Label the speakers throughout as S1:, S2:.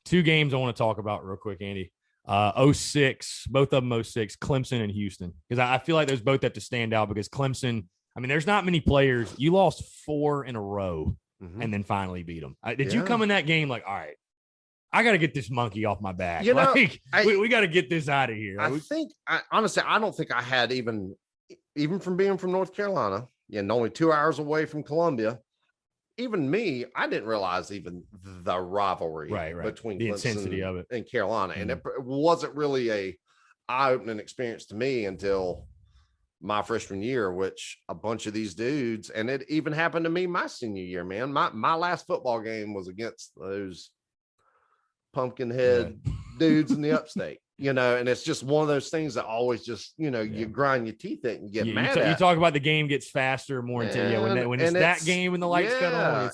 S1: Two games I want to talk about real quick, Andy. 06, both of them 06, Clemson and Houston. Because I feel like those both have to stand out because Clemson, I mean, there's not many players. You lost 4 in a row and then finally beat them. Did you come in that game like, all right, I got to get this monkey off my back. We got to get this out of here.
S2: Honestly, I don't think I had even from being from North Carolina and only 2 hours away from Columbia, even me, I didn't realize even the rivalry between
S1: the
S2: Clemson
S1: intensity of it
S2: and Carolina. And it wasn't really a eye-opening experience to me until my freshman year, which a bunch of these dudes, and it even happened to me my senior year, man. My last football game was against those pumpkin head dudes in the upstate, and it's just one of those things that always just, you grind your teeth at and get mad at.
S1: You talk about the game gets faster, more intense. When it's that game when the lights cut on.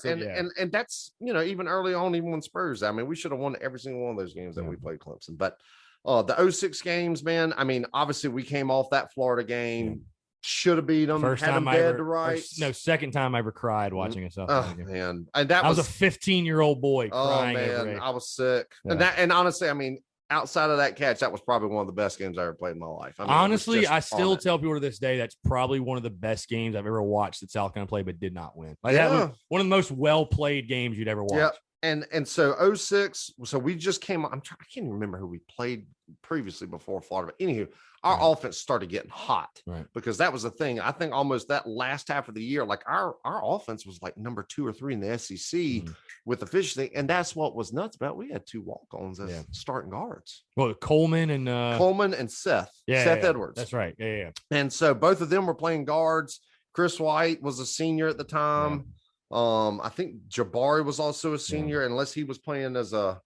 S2: And that's, even early on, even when Spurs, I mean, we should have won every single one of those games that we played Clemson. But the 06 games, man, I mean, obviously we came off that Florida game. Should have beat them.
S1: First
S2: had
S1: time
S2: them dead to rights.
S1: Second time I ever cried watching a South game.
S2: Man, and I
S1: was a 15-year-old boy crying.
S2: Oh man, I was sick. And honestly, I mean, outside of that catch, that was probably one of the best games I ever played in my life. I mean,
S1: honestly, I still tell people to this day that's probably one of the best games I've ever watched that South Carolina played but did not win. That was one of the most well-played games you'd ever watch.
S2: Yep. And so 06, so we just came. I can't even remember who we played previously before Florida. But anywho, our offense started getting hot because that was the thing. I think almost that last half of the year, like our offense was like number 2 or 3 in the SEC with efficiency, and that's what was nuts about. We had 2 walk-ons as starting guards.
S1: Well, Coleman and
S2: Seth Edwards.
S1: That's right. Yeah.
S2: And so both of them were playing guards. Chris White was a senior at the time. Yeah. I think Jabari was also a senior, unless he was playing I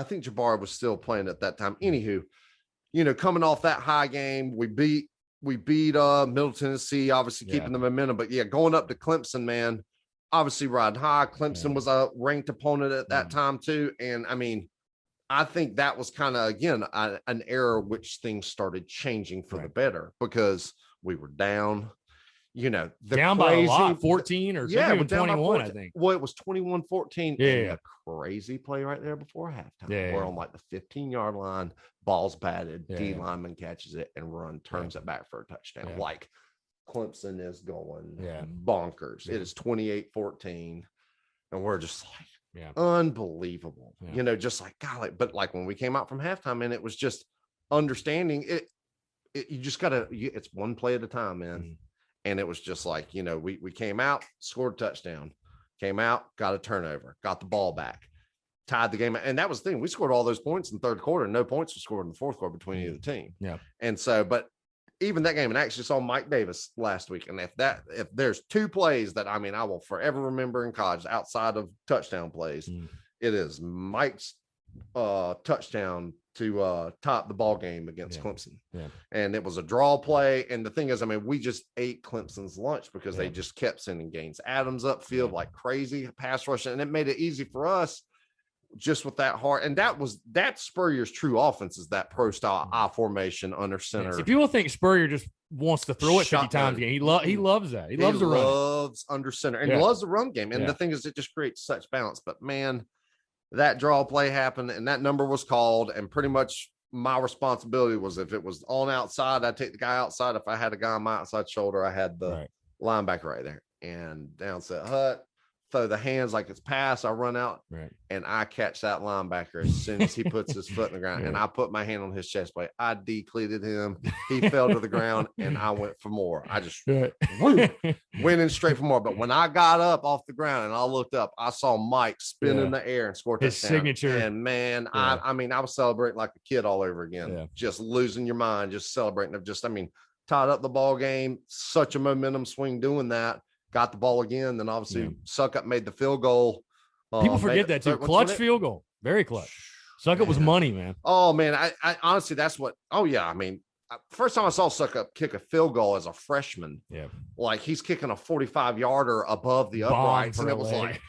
S2: think Jabari was still playing at that time. Anywho, coming off that high game, we beat Middle Tennessee, obviously keeping the momentum. But going up to Clemson, man, obviously riding high. Clemson was a ranked opponent at that time too. And I mean, I think that was kind of, again, an era which things started changing for the better because we were down.
S1: Down by a lot, 14 or even 21, I think.
S2: Well, it was 21-14.
S1: Yeah.
S2: A crazy play right there before halftime.
S1: Yeah.
S2: We're on like the 15-yard line, ball's batted, D lineman catches it and turns it back for a touchdown.
S1: Yeah.
S2: Like Clemson is going bonkers. It is 28-14. And we're just like, unbelievable.
S1: Yeah.
S2: Just like, golly. But like when we came out from halftime, and it was just understanding it. You just gotta. It's one play at a time, man. And it was just like, we came out, scored a touchdown, came out, got a turnover, got the ball back, tied the game. And that was the thing. We scored all those points in the third quarter. No points were scored in the fourth quarter between either team.
S1: Yeah.
S2: And so, but even that game, and I actually saw Mike Davis last week. And if there's 2 plays that, I mean, I will forever remember in college outside of touchdown plays, it is Mike's touchdown to top the ball game against Clemson.
S1: Yeah.
S2: And it was a draw play. And the thing is, I mean, we just ate Clemson's lunch because they just kept sending Gaines Adams upfield like crazy, pass rushing. And it made it easy for us just with that heart. And that's Spurrier's true offense, is that pro style I formation under center.
S1: See, people think Spurrier just wants to throw it 50 times a game. He loves that. He loves the run. He
S2: loves under center and he loves the run game. And the thing is, it just creates such balance. But man, that draw play happened and that number was called, and pretty much my responsibility was, if it was on outside, I'd take the guy outside. If I had a guy on my outside shoulder, I had the linebacker right there. And down set Hut, throw the hands like it's pass. I run out and I catch that linebacker as soon as he puts his foot in the ground. And I put my hand on his chest plate. I decleated him. He fell to the ground and I went for more. I just went in straight for more. But when I got up off the ground and I looked up, I saw Mike spin in the air and score
S1: his signature.
S2: And man, I mean, I was celebrating like a kid all over again. Just losing your mind, just celebrating. Tied up the ball game. Such a momentum swing doing that. Got the ball again, then obviously Suckup made the field goal.
S1: People forget that too. Clutch field goal, very clutch. Suckup was money, man.
S2: Oh man, I honestly, that's what. Oh yeah, I mean, first time I saw Suckup kick a field goal as a freshman, like he's kicking a 45-yarder above the uprights, and it was like,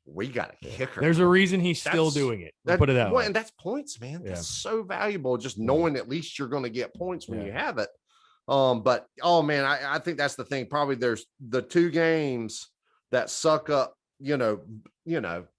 S2: we got a kicker.
S1: There's a reason he's still doing it. Put it that way.
S2: And that's points, man. That's so valuable. Just knowing at least you're going to get points when you have it. But oh man, I think that's the thing. Probably there's the 2 games that Suckup,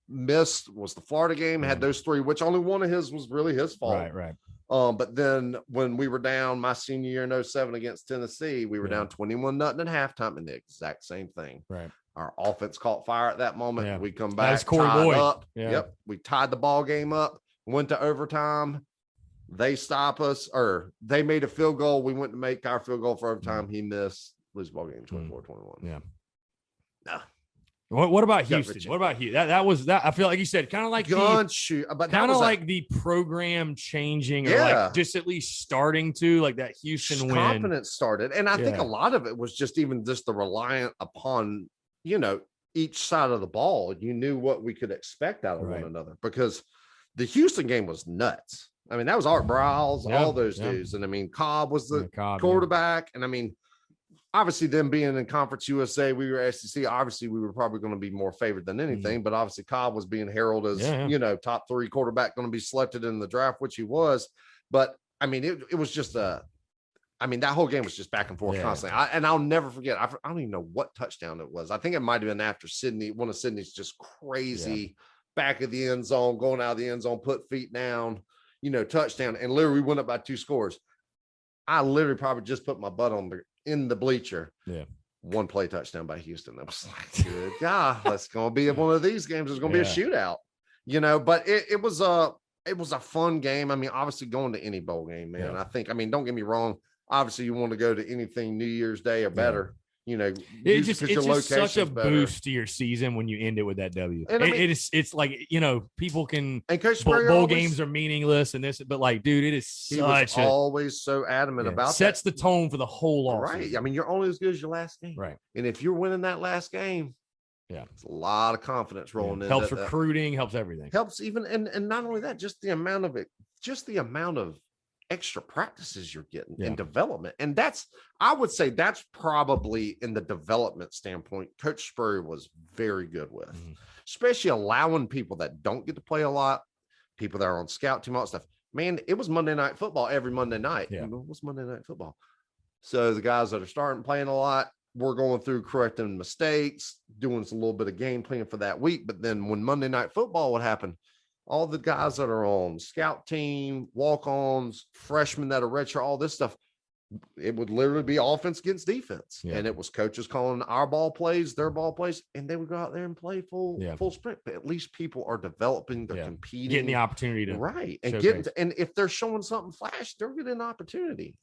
S2: missed was the Florida game. Had those 3, which only one of his was really his fault.
S1: Right.
S2: But then when we were down my senior year in 07 against Tennessee, we were down 21-0 at halftime, and the exact same thing.
S1: Right.
S2: Our offense caught fire at that moment.
S1: Yeah.
S2: We come back,
S1: Corey
S2: tied
S1: Boyd.
S2: up.
S1: Yeah.
S2: Yep. We tied the ball game up, went to overtime. They stop us, or they made a field goal. We went to make our field goal for overtime. He missed, lose ball game 24-21.
S1: Yeah.
S2: Nah.
S1: What about Houston? What about Houston? That was that. I feel like you said kind of like kind of like the program changing, or like just at least starting to like that Houston win.
S2: Confidence started, and I think a lot of it was just even just the reliant upon each side of the ball. You knew what we could expect out of one another, because the Houston game was nuts. I mean, that was Art Briles, all those dudes, and I mean, Cobb was the quarterback, and I mean, obviously, them being in Conference USA, we were SEC. Obviously, we were probably going to be more favored than anything. But obviously, Cobb was being heralded as top 3 quarterback going to be selected in the draft, which he was. But I mean, it was just that whole game was just back and forth constantly. And I'll never forget. I don't even know what touchdown it was. I think it might have been after Sydney. One of Sydney's just crazy back of the end zone, going out of the end zone, put feet down, touchdown, and literally went up by 2 scores. I literally probably just put my butt in the bleacher. Yeah. 1 play touchdown by Houston. That was like, good God, that's going to be one of these games. It's going to be a shootout, but it was a fun game. I mean, obviously going to any bowl game, man. Yeah. I think, don't get me wrong. Obviously you want to go to anything New Year's Day or better.
S1: It's just such a boost to your season when you end it with that W. And it's like, people can,
S2: and Coach
S1: bowl games are meaningless and this, but like, dude, it is
S2: always so adamant about
S1: sets the tone for the whole off
S2: right.
S1: season.
S2: I mean, you're only as good as your last game.
S1: Right.
S2: And if you're winning that last game, it's a lot of confidence rolling in.
S1: Helps recruiting, helps everything.
S2: Helps even, and not only that, just the amount of extra practices you're getting in development. And I would say that's probably, in the development standpoint, Coach Spurrier was very good with, especially allowing people that don't get to play a lot, people that are on scout team, all that stuff. Man, it was Monday Night Football every Monday night. Yeah. It was Monday Night Football. So the guys that are starting playing a lot, we're going through correcting mistakes, doing a little bit of game planning for that week. But then when Monday Night Football would happen, all the guys that are on scout team, walk-ons, freshmen that are redshirt, all this stuff, it would literally be offense against defense. Yeah. And it was coaches calling our ball plays, their ball plays, and they would go out there and play full sprint. But at least people are developing, they're competing.
S1: Getting the opportunity to.
S2: Right. And and if they're showing something flash, they're getting an opportunity. Yeah.